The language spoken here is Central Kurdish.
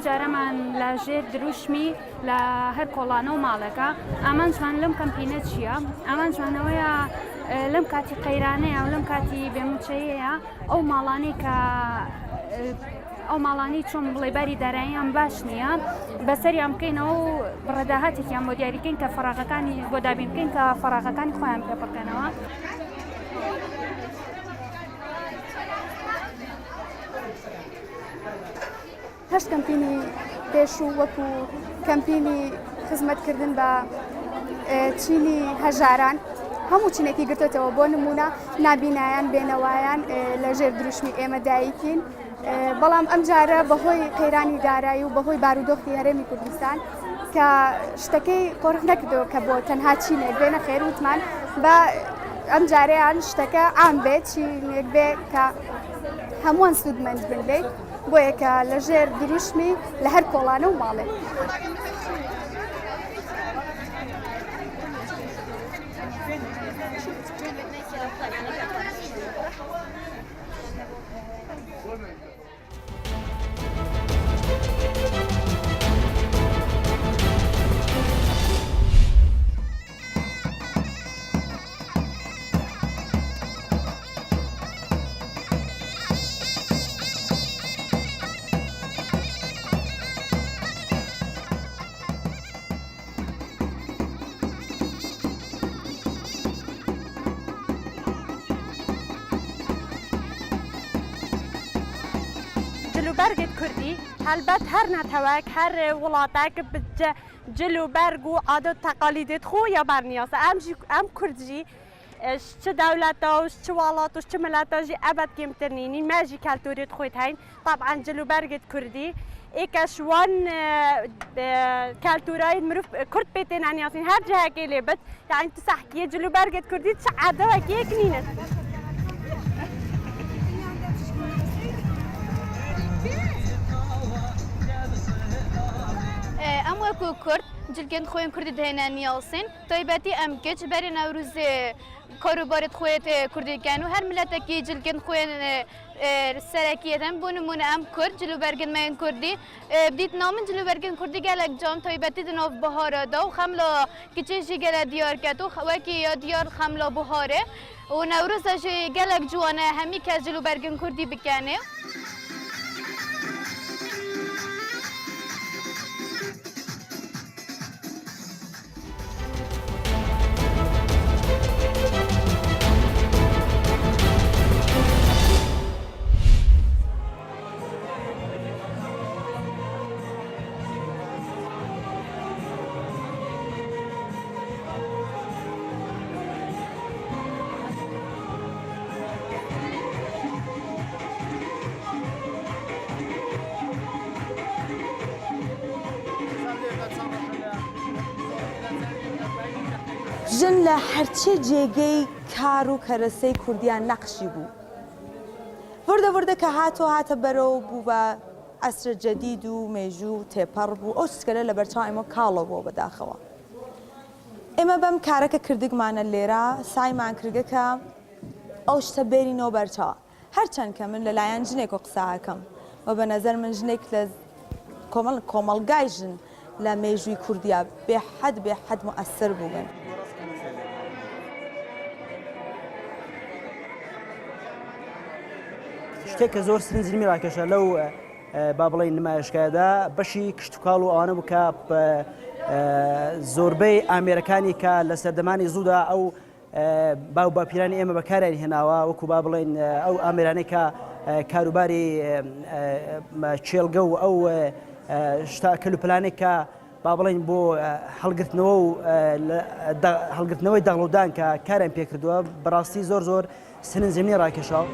جارەمان لە ژێر دروشمی لە هەر کۆڵانە و ماڵەکە ئامان جوان لەم کەمپینە چییە؟ ئامان جوانەوەیە لەم کاتی قەیرانەیە و لەم کاتی بێموچەیەیە ئەو ماڵانەی کە ئەو ماڵانی چۆن بڵێباری داراییان باش نییە بەسەریان بکەینەوە و ڕێداهاتێکیان بۆ دیاریکەین کە فەراغەکانی بۆ دابین بکەین کە فەراغەکانی خۆیان پێ بکەنەوە. هەشت کەمپینی پێش و وەکو کەمپینی خزمەتکردن بە چینی هەژاران هەموو چینێکی گرتوێتەوە بۆ نمونە نابینایان بێنەوایان لە ژێر دروشمی ئێمە دایکین بەڵام ئەم جارە بەهۆی قەیرانی دارایی و بەهۆی بارودۆختی هەرێمی کوردستان کە شتەکەی قۆڕح نەکردەوە کە بۆ تەنها چینێک بێنە خێر وتمان بە ئەم جارەیان شتەکە ئام بێت چینێک بێ کە هەمووان سوودمەند بن بێت بۆیە کە لە ژێر دروشمی لە هەر کۆڵانە و ماڵێ. جلوبەرگت کوردی هەلبەت هەر نەتەوەک هەر وڵاتێک جلوبەرگ و عادەت تەقالیدێت خۆ یا بەرنیاسە ئەم کوردجی چ دەولەتە و چ وڵات و چ ملەتەژی ئەبەت کێمترنینی مەژی کەلتوریت خۆیت هەین طبعا جلوبەرگت کوردی ئێکەشوان کەلتورای مرۆڤ کورد پێتێن ئەنیاسین هەر جەهەکێ لێبێت یعنی تو سەحکیە جلوبەرگت کوردی چ عادەوەکێک نینە. ئەم وەکو کورد جلگەن خۆیان کوردی دەهێنە نیاسین تایبەتی ئەم کەچ بەری نەوروزێ کاروبارت خۆیت کوردیکەن و هەر ملەتێکی جلگەن خۆیان سەرەکیەتەن بۆ نمونە ئەم کورد جلوبەرگنمەیان کوردی بدیت نامن جلوبەرگن کوردی گەلێک جام تایبەتی دناو بەهارەدا و خەملا کچێژی گەلە دیارکەت و وەکی یا دیار خەملا بەهارێ و نەوروزەژی گەلێک جوانە هەمی کەس جلوبەرگن کوردی بکەنێ. ژن لە هەرچێ جێگەی کار و کەرەسەی کوردیان نەقشی بوو. وردە وردە کە هاتە بەرەوە بوو بە عەسرە جەدید و مێژوو تێپەڕ بوو ئەو شتەکە لە بەرچاو ئێمە کاڵە بووە بەداخەوە. ئێمە بەم کارەکە کردگمانە لێرە سایمان کردگە کە ئەو شتە بێرینەوە بەرچاوە هەرچەند کە من لەلایەن ژنێک و قساکەم و بە نەزەر من ژنێک لە کۆمەڵگای ژن لە مێژووی کوردیا بێحەد مؤثر بوون. شتێک کە زۆر سرنجمی ڕاکێشە لەو با بڵێن نمایشگادا بەشی کشتتوکاڵ و ئەوانە بوو کە زۆربەی ئامێرەکانی کە لە سەردەمانی زوودا ئەو باو باپیرانی ئێمە بەکاریان هێناوە وەکو با بڵێن ئەو ئامێرانەی کە کاروباری چێلگە و ئەو کەلوپلانێک کە با بڵێن بۆ هەڵگرتنەوە و هەڵگرتنەوەی دەغڵودان کە کاریان پێکردووە بەڕاستی زۆر سرنجمی ڕاکێشاو.